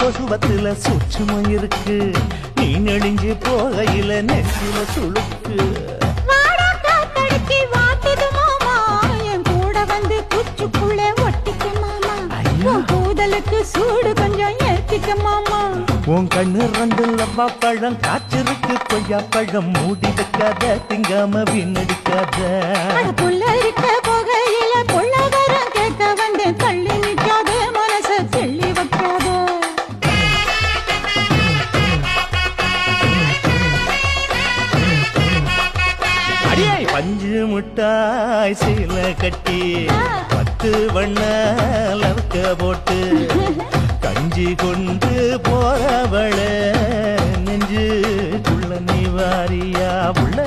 கொசுவத்துல சூட்சுமம் இருக்கு நீ நெடுஞ்சு போகையில நெஞ்சில சுளுக்கு வாடா காத்தடிச்சு வாட்டுது மாமா என் கூட வந்து குச்சுக்குள்ளே ஒட்டிக்க மாமா உன் கூதலுக்கு சூடு கொஞ்சம் ஏத்திக்க மாமா உன் கண்ணு ரெண்டு லவ்வா பழம் காய்ச்சிருக்கு கொய்யா பழம் மூடி வைக்காத திங்காம வீணடிக்காத புள்ள இருக்க போகையில பொள்ளவரம் கேட்க வந்து தள்ளி நிற்காத மனச தெள்ளி வைக்காத அடியே பஞ்சு முட்டாய் சீல கட்டி 10 வண்ண லவக்க போட்டு கஞ்சி கொண்டு போறவள நெஞ்சுக்குள்ள நீ வாரியா உள்ள